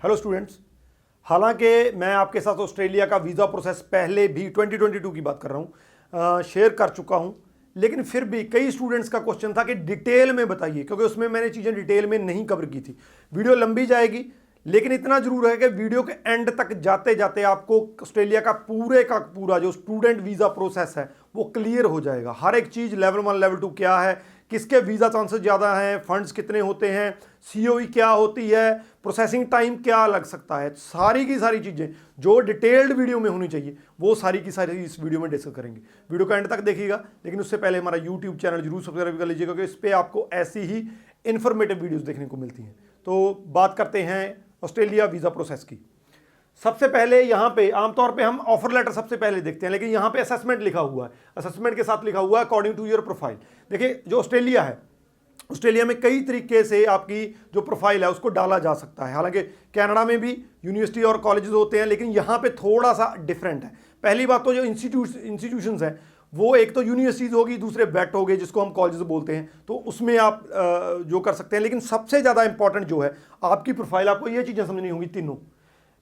Hello students. हालांकि मैं आपके साथ ऑस्ट्रेलिया का वीज़ा प्रोसेस पहले भी 2022 की बात कर रहा हूँ शेयर कर चुका हूँ, लेकिन फिर भी कई स्टूडेंट्स का क्वेश्चन था कि डिटेल में बताइए, क्योंकि उसमें मैंने चीज़ें डिटेल में नहीं कवर की थी। वीडियो लंबी जाएगी, लेकिन इतना जरूर है कि वीडियो के एंड तक जाते जाते आपको ऑस्ट्रेलिया का पूरा जो स्टूडेंट वीज़ा प्रोसेस है वो क्लियर हो जाएगा। हर एक चीज़ लेवल 1 लेवल 2 क्या है, किसके वीज़ा चांसेस ज़्यादा हैं, फंड्स कितने होते हैं, सीओई क्या होती है, प्रोसेसिंग टाइम क्या लग सकता है, सारी की सारी चीज़ें जो डिटेल्ड वीडियो में होनी चाहिए वो सारी की सारी इस वीडियो में डिस्कस करेंगे। वीडियो का एंड तक देखिएगा, लेकिन उससे पहले हमारा यूट्यूब चैनल जरूर सब्सक्राइब कर लीजिएगा, क्योंकि इस पर आपको ऐसी ही इन्फॉर्मेटिव वीडियोस देखने को मिलती हैं। तो बात करते हैं ऑस्ट्रेलिया वीज़ा प्रोसेस की। सबसे पहले यहाँ पे आमतौर पे हम ऑफर लेटर सबसे पहले देखते हैं, लेकिन यहाँ पे असेसमेंट लिखा हुआ है, असेसमेंट के साथ लिखा हुआ है अकॉर्डिंग टू योर प्रोफाइल। देखिए, जो ऑस्ट्रेलिया है, ऑस्ट्रेलिया में कई तरीके से आपकी जो प्रोफाइल है उसको डाला जा सकता है। हालांकि कनाडा में भी यूनिवर्सिटी और कॉलेजेस होते हैं, लेकिन यहाँ पे थोड़ा सा डिफरेंट है। पहली बात तो जो इंस्टीट्यूशंस हैं वो एक तो यूनिवर्सिटीज़ होगी, दूसरे वेट हो गए जिसको हम कॉलेजेस बोलते हैं, तो उसमें आप जो कर सकते हैं। लेकिन सबसे ज़्यादा इंपॉर्टेंट जो है आपकी प्रोफाइल, आपको ये चीज़ें समझनी होंगी तीनों।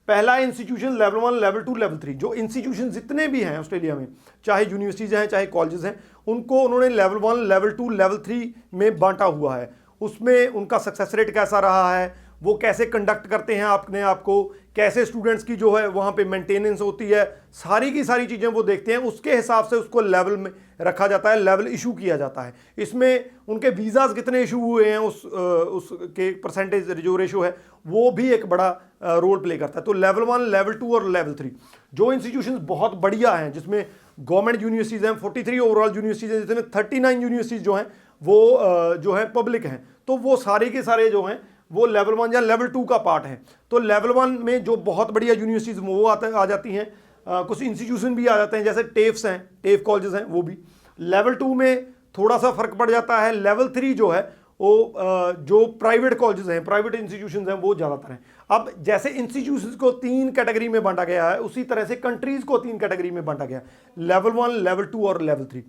पहला इंस्टीट्यूशन लेवल 1 लेवल 2 लेवल 3, जो इंस्टीट्यूशन जितने भी हैं ऑस्ट्रेलिया में, चाहे यूनिवर्सिटीज़ हैं चाहे कॉलेजेस हैं, उनको उन्होंने लेवल 1 लेवल 2 लेवल 3 में बांटा हुआ है। उसमें उनका सक्सेस रेट कैसा रहा है, वो कैसे कंडक्ट करते हैं अपने आप को, कैसे स्टूडेंट्स की जो है वहाँ पे मेंटेनेंस होती है, सारी की सारी चीज़ें वो देखते हैं। उसके हिसाब से उसको लेवल में रखा जाता है, लेवल इशू किया जाता है। इसमें उनके वीज़ाज़ कितने इशू हुए हैं उसके परसेंटेज जो रेशो है वो भी एक बड़ा रोल प्ले करता है। तो लेवल 1 लेवल 2 और लेवल 3 जो इंस्टीट्यूशंस बहुत बढ़िया हैं, जिसमें गवर्नमेंट यूनिवर्सिटीज़ हैं, 43 ओवरऑल यूनिवर्सिटीज़ हैं, जिसमें 39 यूनिवर्सिटीज़ जो हैं वो जो है पब्लिक हैं, तो वो सारे के सारे जो हैं वो लेवल 1 या लेवल 2 का पार्ट है। तो लेवल 1 में जो बहुत बढ़िया यूनिवर्सिटीज़ वो आ जाती हैं, कुछ इंस्टीट्यूशन भी आ जाते हैं, जैसे टेफ्स हैं, टेफ कॉलेजेस हैं, वो भी। लेवल 2 में थोड़ा सा फर्क पड़ जाता है। लेवल 3 जो है वो जो प्राइवेट कॉलेजेस हैं, प्राइवेट इंस्टीट्यूशंस हैं, वो ज़्यादातर हैं। अब जैसे इंस्टीट्यूशंस को 3 कैटेगरी में बांटा गया है, उसी तरह से कंट्रीज़ को 3 कैटेगरी में बांटा गया है, लेवल 1 लेवल 2 और लेवल 3।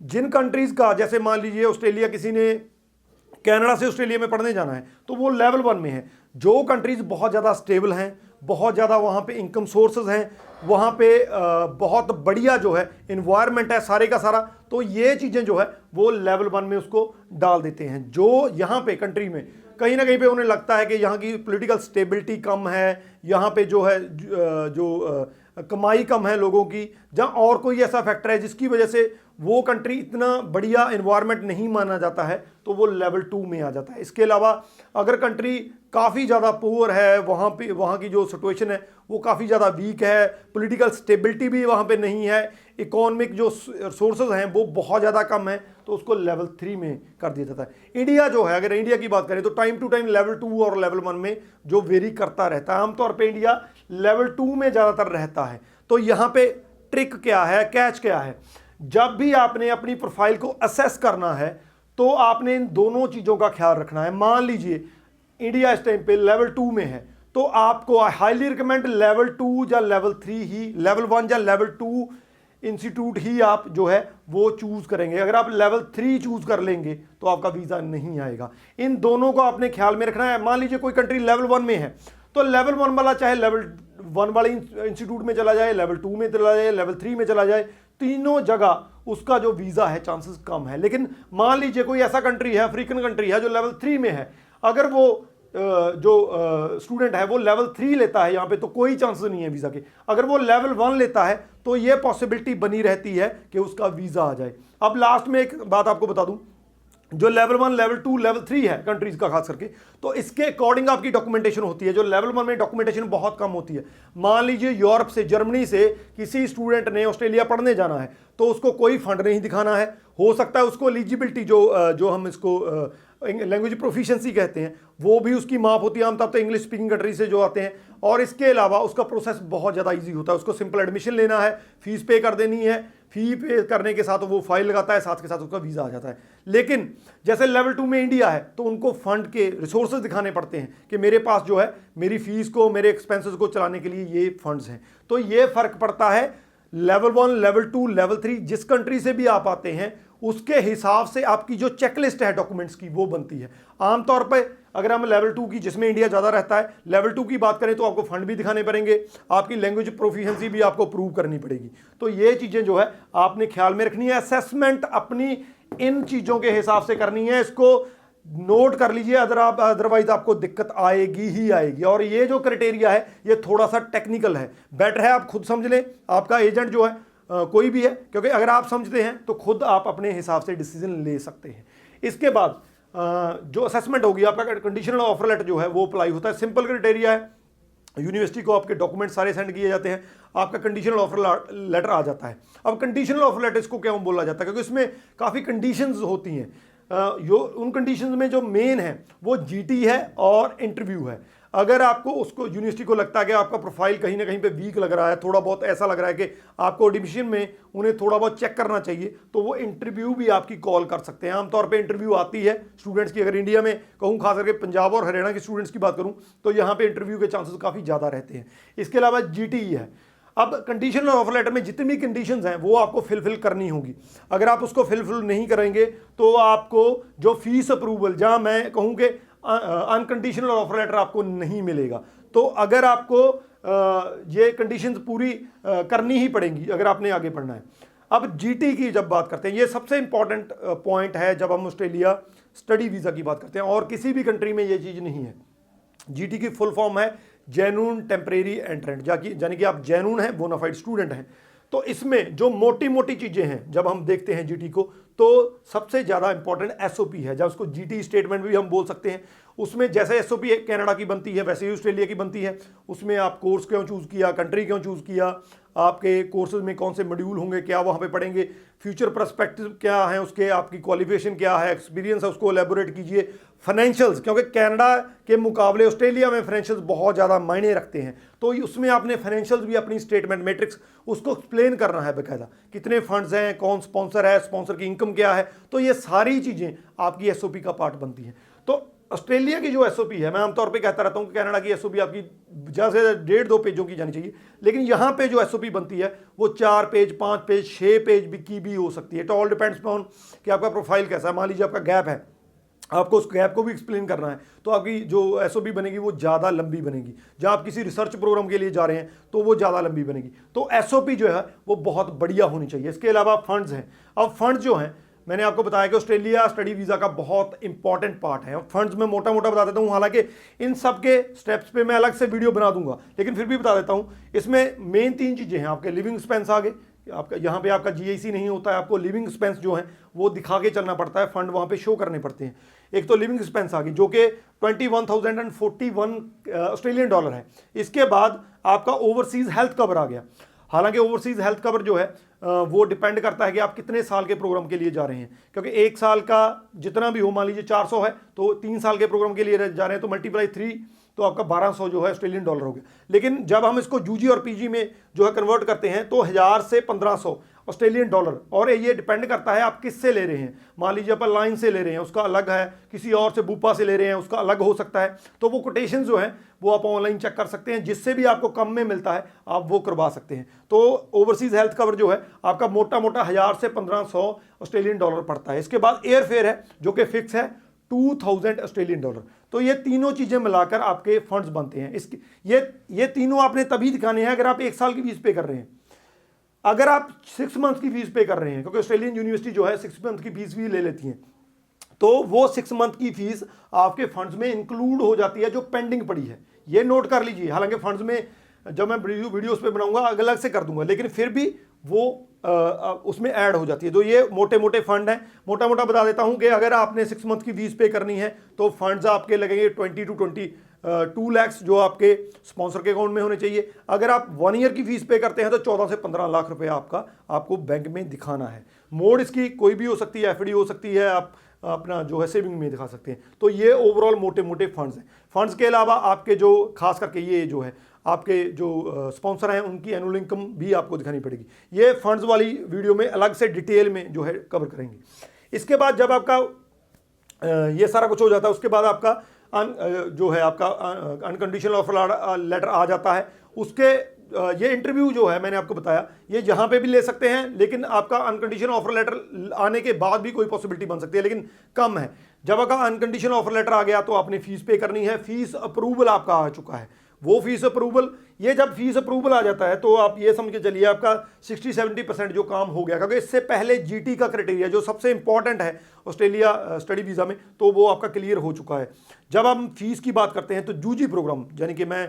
जिन कंट्रीज़ का, जैसे मान लीजिए ऑस्ट्रेलिया, किसी ने कनाडा से ऑस्ट्रेलिया में पढ़ने जाना है तो वो लेवल 1 में है। जो कंट्रीज़ बहुत ज़्यादा स्टेबल हैं, बहुत ज़्यादा वहाँ पे इनकम सोर्सेज हैं, वहाँ पे बहुत बढ़िया जो है इन्वायरमेंट है सारे का सारा, तो ये चीज़ें जो है वो लेवल 1 में उसको डाल देते हैं। जो यहाँ पे कंट्री में कहीं ना कहीं पे उन्हें लगता है कि यहाँ की पॉलिटिकल स्टेबिलिटी कम है, यहाँ पे जो है कमाई कम है लोगों की, जहाँ और कोई ऐसा फैक्टर है जिसकी वजह से वो कंट्री इतना बढ़िया इन्वायरमेंट नहीं माना जाता है, तो वो लेवल 2 में आ जाता है। इसके अलावा अगर कंट्री काफ़ी ज़्यादा पुअर है, वहाँ की जो सिचुएशन है वो काफ़ी ज़्यादा वीक है, पॉलिटिकल स्टेबिलिटी भी वहाँ पे नहीं है, इकोनॉमिक जो सोर्सेज हैं वो बहुत ज़्यादा कम है, तो उसको लेवल 3 में कर दिया जाता है। इंडिया जो है, अगर इंडिया की बात करें तो टाइम टू टाइम लेवल 2 और लेवल 1 में जो वेरी करता रहता है। आमतौर पर इंडिया लेवल 2 में ज़्यादातर रहता है। तो यहाँ पे ट्रिक क्या है, कैच क्या है, जब भी आपने अपनी प्रोफाइल को असेस करना है तो आपने इन दोनों चीज़ों का ख्याल रखना है। मान लीजिए इंडिया इस टाइम पे लेवल 2 में है, तो आपको हाईली रिकमेंड लेवल 2 या लेवल 3 ही, लेवल 1 या लेवल 2 इंस्टीट्यूट ही आप जो है वो चूज़ करेंगे। अगर आप लेवल 3 चूज़ कर लेंगे तो आपका वीज़ा नहीं आएगा। इन दोनों को आपने ख्याल में रखना है। मान लीजिए कोई कंट्री लेवल 1 में है, तो लेवल 1 वाला चाहे लेवल 1 वाले इंस्टीट्यूट में चला जाए, लेवल 2 में चला जाए, लेवल 3 में चला जाए, तीनों जगह उसका जो वीज़ा है चांसेस कम है। लेकिन मान लीजिए कोई ऐसा कंट्री है, अफ्रीकन कंट्री है, जो लेवल 3 में है, अगर वो जो स्टूडेंट है वो लेवल 3 लेता है यहाँ पे, तो कोई चांसेस नहीं है वीज़ा के। अगर वो लेवल 1 लेता है तो ये पॉसिबिलिटी बनी रहती है कि उसका वीज़ा आ जाए। अब लास्ट में एक बात आपको बता दूं, जो लेवल 1 लेवल 2 लेवल 3 है कंट्रीज का खास करके, तो इसके अकॉर्डिंग आपकी डॉक्यूमेंटेशन होती है। जो लेवल 1 में डॉक्यूमेंटेशन बहुत कम होती है। मान लीजिए यूरोप से, जर्मनी से किसी स्टूडेंट ने ऑस्ट्रेलिया पढ़ने जाना है, तो उसको कोई फंड नहीं दिखाना है। हो सकता है उसको एलिजिबिलिटी जो हम इसको लैंग्वेज प्रोफिशिएंसी कहते हैं वो भी उसकी माप होती है, आमतौर पर इंग्लिश स्पीकिंग कंट्री से जो आते हैं। और इसके अलावा उसका प्रोसेस बहुत ज़्यादा ईजी होता है। उसको सिंपल एडमिशन लेना है, फीस पे कर देनी है, फी पे करने के साथ वो फाइल लगाता है, साथ के साथ उसका वीज़ा आ जाता है। लेकिन जैसे लेवल 2 में इंडिया है तो उनको फंड के रिसोर्सेज दिखाने पड़ते हैं कि मेरे पास जो है मेरी फीस को, मेरे एक्सपेंसेस को चलाने के लिए ये फंड्स हैं। तो ये फ़र्क पड़ता है लेवल 1 लेवल 2 लेवल 3, जिस कंट्री से भी आप आते हैं उसके हिसाब से आपकी जो चेकलिस्ट है डॉक्यूमेंट्स की वो बनती है। आमतौर पर अगर हम लेवल 2 की, जिसमें इंडिया ज़्यादा रहता है, लेवल 2 की बात करें तो आपको फंड भी दिखाने पड़ेंगे, आपकी लैंग्वेज प्रोफिशिएंसी भी आपको प्रूव करनी पड़ेगी। तो ये चीज़ें जो है आपने ख्याल में रखनी है। असेसमेंट अपनी इन चीज़ों के हिसाब से करनी है, इसको नोट कर लीजिए, अदरवाइज आपको दिक्कत आएगी ही आएगी। और ये जो क्राइटेरिया है ये थोड़ा सा टेक्निकल है, बेटर है आप खुद समझ लें, आपका एजेंट जो है कोई भी है, क्योंकि अगर आप समझते हैं तो खुद आप अपने हिसाब से डिसीजन ले सकते हैं। इसके बाद जो असेसमेंट होगी, आपका कंडीशनल ऑफर लेटर जो है वो अप्लाई होता है। सिंपल क्राइटेरिया है, यूनिवर्सिटी को आपके डॉक्यूमेंट सारे सेंड किए जाते हैं, आपका कंडीशनल ऑफर लेटर आ जाता है। अब कंडीशनल ऑफर लेटर इसको क्यों बोला जाता है, क्योंकि इसमें काफ़ी कंडीशंस होती हैं। उन कंडीशंस में जो मेन है वो जीटी है और इंटरव्यू है। अगर आपको उसको यूनिवर्सिटी को लगता है कि आपका प्रोफाइल कहीं ना कहीं पे वीक लग रहा है, थोड़ा बहुत ऐसा लग रहा है कि आपको एडमिशन में उन्हें थोड़ा बहुत चेक करना चाहिए, तो वो इंटरव्यू भी आपकी कॉल कर सकते हैं। आमतौर पे इंटरव्यू आती है स्टूडेंट्स की, अगर इंडिया में कहूँ, खास करके पंजाब और हरियाणा के स्टूडेंट्स की बात करूँ तो यहाँ पे इंटरव्यू के चांसेस काफ़ी ज़्यादा रहते हैं। इसके अलावा जीटी है। अब कंडीशनल ऑफर लेटर में जितनी भी कंडीशंस हैं वो आपको फिलफिल करनी होगी। अगर आप उसको फिलफिल नहीं करेंगे तो आपको जो फीस अप्रूवल, जहाँ मैं कहूँ कि अनकंडीशनल ऑफर लेटर आपको नहीं मिलेगा। तो अगर आपको ये कंडीशंस पूरी करनी ही पड़ेंगी अगर आपने आगे पढ़ना है। अब जीटी की जब बात करते हैं, ये सबसे इंपॉर्टेंट पॉइंट है जब हम ऑस्ट्रेलिया स्टडी वीज़ा की बात करते हैं, और किसी भी कंट्री में ये चीज़ नहीं है। जीटी की फुल फॉर्म है जेन्युइन टेम्परेरी एंट्रेंट, यानी कि आप जेन्युइन हैं, बोनाफाइड स्टूडेंट हैं। तो इसमें जो मोटी मोटी चीज़ें हैं जब हम देखते हैं जीटी को, तो सबसे ज़्यादा इंपॉर्टेंट एसओपी है, जब उसको जीटी स्टेटमेंट भी हम बोल सकते हैं। उसमें जैसे एसओपी कनाडा की बनती है वैसे ही ऑस्ट्रेलिया की बनती है। उसमें आप कोर्स क्यों चूज़ किया, कंट्री क्यों चूज़ किया, आपके कोर्सेज में कौन से मॉड्यूल होंगे, क्या वहाँ पे पढ़ेंगे, फ्यूचर पर्सपेक्टिव क्या है उसके, आपकी क्वालिफिकेशन क्या है, एक्सपीरियंस है, उसको एलेबोरेट कीजिए। फाइनेंशियल्स, क्योंकि कनाडा के मुकाबले ऑस्ट्रेलिया में फाइनेंशियल्स बहुत ज़्यादा मायने रखते हैं, तो उसमें आपने फाइनेंशियल्स भी अपनी स्टेटमेंट मैट्रिक्स उसको एक्सप्लेन करना है बाकायदा, कितने फंड्स हैं, कौन स्पॉन्सर है, स्पॉन्सर की इनकम क्या है। तो ये सारी चीज़ें आपकी एसओपी का पार्ट बनती हैं। तो ऑस्ट्रेलिया की जो एसओपी है, मैं आमतौर पे कहता रहता हूँ कि कनाडा की एसओपी आपकी ज़्यादा से ज़्यादा 1.5-2 पेजों की जानी चाहिए, लेकिन यहाँ पे जो एसओपी बनती है वो 4 पेज, 5 पेज, 6 पेज की भी हो सकती है। तो ऑल डिपेंड्स ऑन कि आपका प्रोफाइल कैसा है। मान लीजिए आपका गैप है, आपको उस गैप को भी एक्सप्लेन करना है, तो आपकी जो एसओपी बनेगी वो ज़्यादा लंबी बनेगी। जहाँ आप किसी रिसर्च प्रोग्राम के लिए जा रहे हैं तो वो ज़्यादा लंबी बनेगी। तो एसओपी जो है वो बहुत बढ़िया होनी चाहिए। इसके अलावा फंड्स हैं। अब फंड्स जो हैं, मैंने आपको बताया कि ऑस्ट्रेलिया स्टडी वीज़ा का बहुत इंपॉर्टेंट पार्ट है। फंड्स में मोटा मोटा बता देता हूँ, हालांकि इन सब के स्टेप्स पे मैं अलग से वीडियो बना दूंगा, लेकिन फिर भी बता देता हूँ। इसमें मेन 3 चीज़ें हैं। आपके लिविंग एक्सपेंस आ गए, आपका यहाँ पे आपका जीआईसी नहीं होता है, आपको लिविंग एक्सपेंस जो है वो दिखा के चलना पड़ता है, फंड वहाँ पे शो करने पड़ते हैं। एक तो लिविंग एक्सपेंस आ गई जो कि 21,041 ऑस्ट्रेलियन डॉलर है। इसके बाद आपका ओवरसीज हेल्थ कवर आ गया। हालांकि ओवरसीज हेल्थ कवर जो है वो डिपेंड करता है कि आप कितने साल के प्रोग्राम के लिए जा रहे हैं, क्योंकि 1 साल का जितना भी हो, मान लीजिए 400 है तो 3 साल के प्रोग्राम के लिए जा रहे हैं तो मल्टीप्लाई 3, तो आपका 1200 जो है ऑस्ट्रेलियन डॉलर हो गया। लेकिन जब हम इसको यूजी और पीजी में जो है कन्वर्ट करते हैं तो 1000 से 1500 ऑस्ट्रेलियन डॉलर, और ये डिपेंड करता है आप किससे ले रहे हैं। मान लीजिए आप लाइन से ले रहे हैं उसका अलग है, किसी और से बूपा से ले रहे हैं उसका अलग हो सकता है। तो वो कोटेशन जो है वो आप ऑनलाइन चेक कर सकते हैं, जिससे भी आपको कम में मिलता है आप वो करवा सकते हैं। तो ओवरसीज हेल्थ कवर जो है आपका मोटा मोटा 1000 से 1500 ऑस्ट्रेलियन डॉलर पड़ता है। इसके बाद एयर फेयर है जो कि फिक्स है 2000 ऑस्ट्रेलियन डॉलर। तो ये तीनों चीज़ें मिलाकर आपके फंड्स बनते हैं। इसके ये तीनों आपने तभी दिखाने हैं अगर आप 1 साल की फीस पे कर रहे हैं। अगर आप 6 मंथ की फीस पे कर रहे हैं, क्योंकि ऑस्ट्रेलियन यूनिवर्सिटी जो है 6 मंथ की फीस भी ले लेती हैं, तो वो 6 मंथ की फीस आपके फंड्स में इंक्लूड हो जाती है जो पेंडिंग पड़ी है। ये नोट कर लीजिए। हालांकि फंड्स में जब मैं वीडियोस पे बनाऊंगा अलग से कर दूंगा, लेकिन फिर भी वो उसमें ऐड हो जाती है। तो ये मोटे मोटे फंड हैं। मोटा मोटा बता देता हूं कि अगर आपने 6 मंथ की फीस पे करनी है तो फंड्स आपके लगेंगे 20 to 22 लाख जो आपके स्पॉन्सर के अकाउंट में होने चाहिए। अगर आप 1 ईयर की फीस पे करते हैं तो 14 से 15 लाख रुपए आपको बैंक में दिखाना है। मोड इसकी कोई भी हो सकती है, एफडी हो सकती है, आप अपना जो है सेविंग में दिखा सकते हैं। तो ये ओवरऑल मोटे मोटे फंड्स हैं। फंड्स के अलावा आपके जो खास करके ये जो है आपके जो स्पॉन्सर हैं उनकी एनुअल इनकम भी आपको दिखानी पड़ेगी। ये फंड्स वाली वीडियो में अलग से डिटेल में जो है कवर करेंगे। इसके बाद जब आपका ये सारा कुछ हो जाता है उसके बाद आपका जो है आपका अनकंडीशनल ऑफर लेटर आ जाता है। उसके ये इंटरव्यू जो है मैंने आपको बताया, ये जहाँ पे भी ले सकते हैं, लेकिन आपका अनकंडीशनल ऑफर लेटर आने के बाद भी कोई पॉसिबिलिटी बन सकती है, लेकिन कम है। जब आपका अनकंडीशनल ऑफर लेटर आ गया तो आपने फीस पे करनी है। फीस अप्रूवल आपका आ चुका है, वो फीस अप्रूवल, ये जब फीस अप्रूवल आ जाता है तो आप ये समझ के चलिए आपका 60-70% जो काम हो गया, क्योंकि इससे पहले जीटी का क्राइटेरिया जो सबसे इंपॉर्टेंट है ऑस्ट्रेलिया स्टडी वीज़ा में, तो वो आपका क्लियर हो चुका है। जब हम फीस की बात करते हैं तो यूजी प्रोग्राम, यानी कि मैं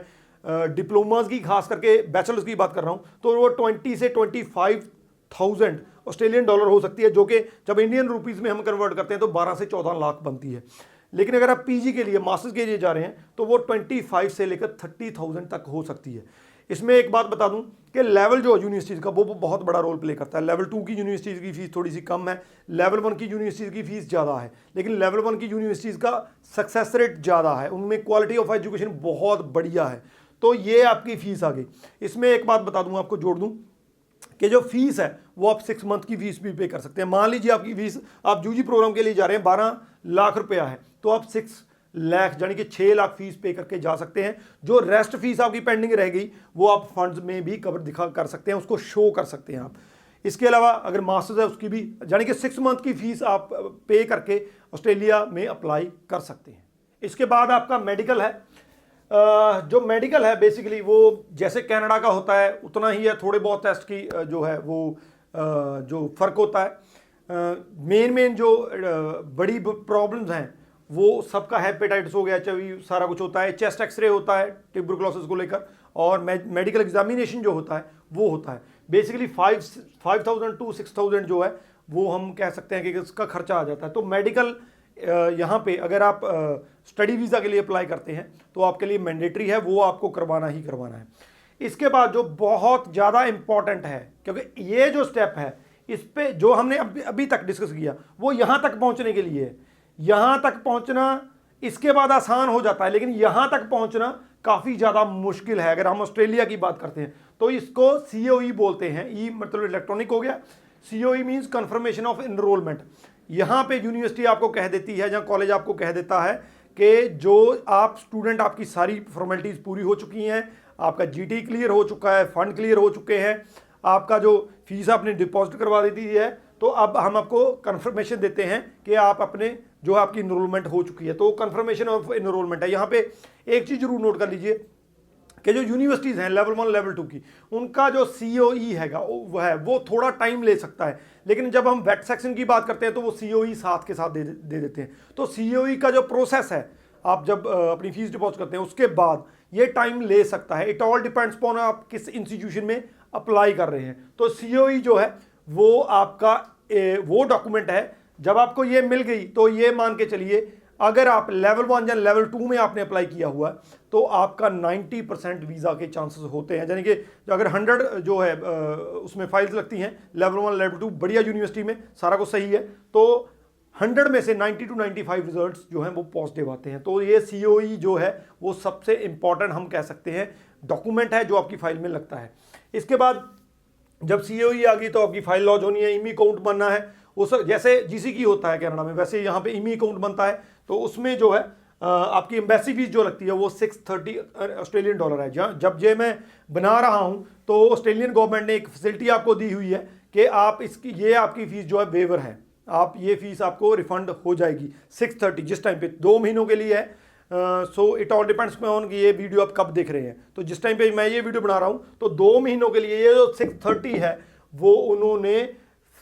डिप्लोमाज की खास करके बैचलर्स की बात कर रहा हूँ, तो वो 20 से 25,000 ऑस्ट्रेलियन डॉलर हो सकती है, जो कि जब इंडियन रुपीज़ में हम कन्वर्ट करते हैं तो 12 से 14 लाख बनती है। लेकिन अगर आप पीजी के लिए, मास्टर्स के लिए जा रहे हैं तो वो 25 से लेकर 30,000 तक हो सकती है। इसमें एक बात बता दूं कि लेवल जो यूनिवर्सिटीज़ का वो बहुत बड़ा रोल प्ले करता है। लेवल 2 की यूनिवर्सिटीज़ की फ़ीस थोड़ी सी कम है, लेवल 1 की यूनिवर्सिटीज़ की फ़ीस ज़्यादा है, लेकिन लेवल 1 की यूनिवर्सिटीज़ का सक्सेस रेट ज़्यादा है, उनमें क्वालिटी ऑफ एजुकेशन बहुत बढ़िया है। तो ये आपकी फ़ीस आ गई। इसमें एक बात बता दूँ, आपको जोड़ दूँ कि जो फीस है वो आप 6 मंथ की फीस भी पे कर सकते हैं। मान लीजिए आपकी फीस, आप यूजी प्रोग्राम के लिए जा रहे हैं, 12 लाख रुपया है, तो आप 6 लाख यानी कि 6 लाख फीस पे करके जा सकते हैं। जो रेस्ट फीस आपकी पेंडिंग रह गई वो आप फंड्स में भी कवर दिखा कर सकते हैं, उसको शो कर सकते हैं आप। इसके अलावा अगर मास्टर्स है उसकी भी, यानी कि 6 मंथ की फीस आप पे करके ऑस्ट्रेलिया में अप्लाई कर सकते हैं। इसके बाद आपका मेडिकल है। जो मेडिकल है बेसिकली वो जैसे कनाडा का होता है उतना ही है, थोड़े बहुत टेस्ट की जो है वो जो फ़र्क होता है। मेन जो बड़ी प्रॉब्लम्स हैं वो सबका हेपेटाइटिस हो गया, एचआईवी सारा कुछ होता है, चेस्ट एक्सरे होता है ट्यूबरकुलोसिस को लेकर, और मेडिकल एग्जामिनेशन जो होता है वो होता है। बेसिकली 5,000 to 6,000 जो है वो हम कह सकते हैं कि इसका खर्चा आ जाता है। तो मेडिकल यहाँ पे अगर आप स्टडी वीज़ा के लिए अप्लाई करते हैं तो आपके लिए मैंडेटरी है, वो आपको करवाना ही करवाना है। इसके बाद जो बहुत ज़्यादा इंपॉर्टेंट है, क्योंकि ये जो स्टेप है इस पे जो हमने अभी तक डिस्कस किया वो यहाँ तक पहुँचने के लिए है। यहाँ तक पहुँचना इसके बाद आसान हो जाता है, लेकिन यहाँ तक पहुँचना काफ़ी ज़्यादा मुश्किल है। अगर हम ऑस्ट्रेलिया की बात करते हैं तो इसको COE बोलते हैं, ई मतलब इलेक्ट्रॉनिक हो गया, COE means confirmation of enrolment. यहाँ पे यूनिवर्सिटी आपको कह देती है या कॉलेज आपको कह देता है कि जो आप स्टूडेंट, आपकी सारी फॉर्मेलिटीज़ पूरी हो चुकी हैं, आपका जीटी क्लियर हो चुका है, फंड क्लियर हो चुके हैं, आपका जो फीस आपने डिपॉजिट करवा दी है, तो अब हम आपको कन्फर्मेशन देते हैं कि आप अपने जो आपकी इनरोलमेंट हो चुकी है। तो कन्फर्मेशन ऑफ इनरोलमेंट है। यहाँ पे एक चीज़ जरूर नोट कर लीजिए कि जो यूनिवर्सिटीज़ हैं लेवल 1 लेवल 2 की, उनका जो COE हैगा वो थोड़ा टाइम ले सकता है, लेकिन जब हम वेट सेक्शन की बात करते हैं तो वो COE साथ के साथ दे देते हैं। तो COE का जो प्रोसेस है, आप जब अपनी फीस डिपॉजिट करते हैं उसके बाद ये टाइम ले सकता है। इट ऑल डिपेंड्स अपॉन आप किस इंस्टीट्यूशन में अप्लाई कर रहे हैं। तो COE जो है वो आपका वो डॉक्यूमेंट है, जब आपको ये मिल गई तो ये मान के चलिए अगर आप लेवल 1 या लेवल 2 में आपने अप्लाई किया हुआ है तो आपका 90% वीज़ा के चांसेस होते हैं। यानी कि अगर 100 जो है उसमें फाइल्स लगती हैं लेवल 1 लेवल 2 बढ़िया यूनिवर्सिटी में, सारा कुछ सही है, तो 100 में से 90 to 95 रिजल्ट्स जो हैं वो पॉजिटिव आते हैं। तो ये COE जो है वो सबसे इंपॉर्टेंट हम कह सकते हैं डॉक्यूमेंट है जो आपकी फाइल में लगता है। इसके बाद जब COE आ गई तो आपकी फाइल लॉन्च होनी है, इमी अकाउंट बनना है। उस जैसे GC की होता है कनाडा में, वैसे यहाँ पे इमी अकाउंट बनता है। तो उसमें जो है आपकी एम्बेसी फीस जो लगती है वो 630 ऑस्ट्रेलियन डॉलर है। जब ये मैं बना रहा हूँ तो ऑस्ट्रेलियन गवर्नमेंट ने एक फैसिलिटी आपको दी हुई है कि आप इसकी ये आपकी फ़ीस जो है वेवर है, आप ये फ़ीस आपको रिफ़ंड हो जाएगी 630 जिस टाइम पे 2 महीनों के लिए है। So it all depends on कि ये वीडियो आप कब देख रहे हैं। तो जिस टाइम पे मैं ये वीडियो बना रहा हूँ तो 2 महीनों के लिए ये जो 630 है वो उन्होंने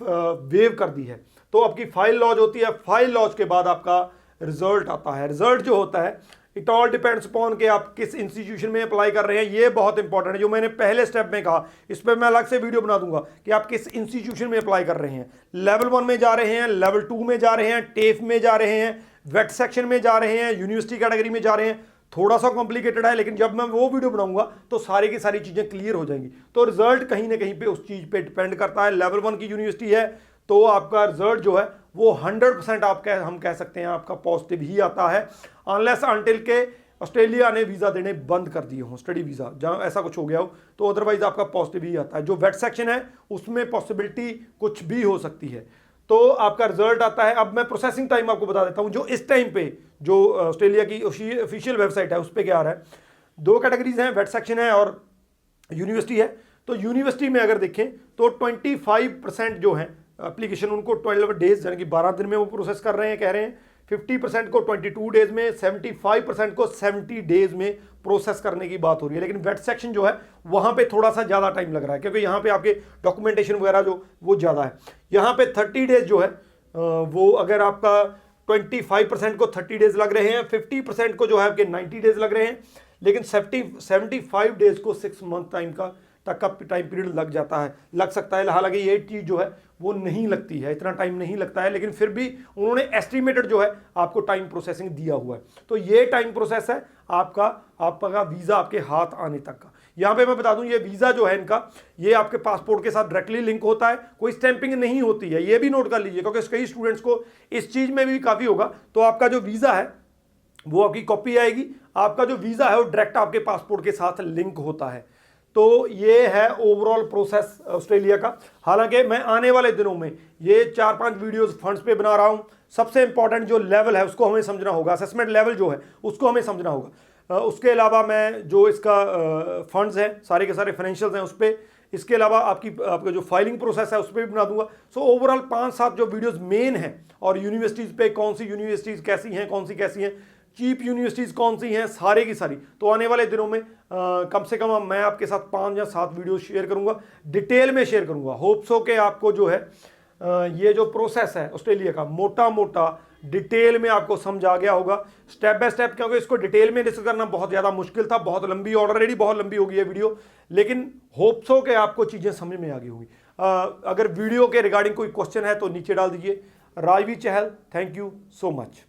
वेव कर दी है। तो आपकी फाइल लॉन्च होती है, फाइल लॉन्च के बाद आपका रिजल्ट आता है। रिजल्ट जो होता है इट ऑल डिपेंड्स अपॉन कि आप किस इंस्टीट्यूशन में अप्लाई कर रहे हैं। ये बहुत इंपॉर्टेंट है, जो मैंने पहले स्टेप में कहा, इस पर मैं अलग से वीडियो बना दूंगा कि आप किस इंस्टीट्यूशन में अप्लाई कर रहे हैं। लेवल 1 में जा रहे हैं, लेवल 2 में जा रहे हैं, टेफ में जा रहे हैं, वेट सेक्शन में जा रहे हैं, यूनिवर्सिटी कैटेगरी में जा रहे हैं। थोड़ा सा कॉम्प्लिकेटेड है, लेकिन जब मैं वो वीडियो बनाऊंगा तो सारी की सारी चीज़ें क्लियर हो जाएंगी। तो रिजल्ट कहीं ना कहीं पे उस चीज़ पे डिपेंड करता है। लेवल 1 की यूनिवर्सिटी है तो आपका रिजल्ट जो है वो 100% हम कह सकते हैं आपका पॉजिटिव ही आता है, अनलेस अनटिल के ऑस्ट्रेलिया ने वीज़ा देने बंद कर दिए हों, स्टडी वीज़ा जहाँ ऐसा कुछ हो गया हो, तो अदरवाइज आपका पॉजिटिव ही आता है। जो वेट सेक्शन है उसमें पॉसिबिलिटी कुछ भी हो सकती है। तो आपका रिजल्ट आता है। अब मैं प्रोसेसिंग टाइम आपको बता देता हूँ। जो इस टाइम पे जो ऑस्ट्रेलिया की ऑफिशियल वेबसाइट है उस पर क्या आ रहा है, 2 कैटेगरीज हैं, वेट सेक्शन है और यूनिवर्सिटी है, तो यूनिवर्सिटी में अगर देखें तो 25% जो है एप्लीकेशन उनको 12 डेज यानी कि 12 दिन में वो प्रोसेस कर रहे हैं, कह रहे हैं 50% को 22 डेज में, 75% को 70 डेज में प्रोसेस करने की बात हो रही है। लेकिन वेट सेक्शन जो है वहां पे थोड़ा सा ज़्यादा टाइम लग रहा है, क्योंकि यहाँ पे आपके डॉक्यूमेंटेशन वगैरह जो वो ज़्यादा है। यहाँ पे 30 डेज जो है वो अगर आपका 25% को 30 डेज लग रहे हैं, 50% को जो है आपके 90 डेज लग रहे हैं, लेकिन 75 डेज को 6 मंथ टाइम का तक का टाइम पीरियड लग जाता है, लग सकता है। हालांकि ये चीज़ जो है वो नहीं लगती है, इतना टाइम नहीं लगता है, लेकिन फिर भी उन्होंने एस्टिमेटेड जो है आपको टाइम प्रोसेसिंग दिया हुआ है। तो ये टाइम प्रोसेस है आपका वीज़ा आपके हाथ आने तक का। यहाँ पे मैं बता दूं, ये वीज़ा जो है इनका, ये आपके पासपोर्ट के साथ डायरेक्टली लिंक होता है, कोई स्टैंपिंग नहीं होती है, ये भी नोट कर लीजिए, क्योंकि कई स्टूडेंट्स को इस चीज़ में भी काफ़ी होगा। तो आपका जो वीज़ा है वो आपकी कॉपी आएगी, आपका जो वीज़ा है वो डायरेक्ट आपके पासपोर्ट के साथ लिंक होता है। तो ये है ओवरऑल प्रोसेस ऑस्ट्रेलिया का। हालांकि मैं आने वाले दिनों में ये 4-5 वीडियोस फंड्स पे बना रहा हूँ। सबसे इंपॉर्टेंट जो लेवल है उसको हमें समझना होगा, असेसमेंट लेवल जो है उसको हमें समझना होगा। उसके अलावा मैं जो इसका फंड्स है सारे के सारे फाइनेंशियल्स हैं उस पर, इसके अलावा आपका जो फाइलिंग प्रोसेस है उस पर भी बना दूंगा। सो ओवरऑल 5-7 जो वीडियोस मेन हैं, और यूनिवर्सिटीज़ पे कौन सी यूनिवर्सिटीज़ कैसी हैं, कौन सी कैसी हैं, चीप यूनिवर्सिटीज़ कौन सी हैं, सारे की सारी, तो आने वाले दिनों में कम से कम मैं आपके साथ 5 या 7 वीडियो शेयर करूंगा, डिटेल में शेयर करूंगा। होप्स हो के आपको जो है ये जो प्रोसेस है ऑस्ट्रेलिया का मोटा मोटा डिटेल में आपको समझ आ गया होगा, स्टेप बाय स्टेप, क्योंकि इसको डिटेल में डिस्कस करना बहुत ज़्यादा मुश्किल था, बहुत लंबी, ऑलरेडी बहुत लंबी हो गई है वीडियो, लेकिन होप्स हो के आपको चीज़ें समझ में आ गई होगी। अगर वीडियो के रिगार्डिंग कोई क्वेश्चन है तो नीचे डाल दीजिए। राजवीर चहल, थैंक यू सो मच।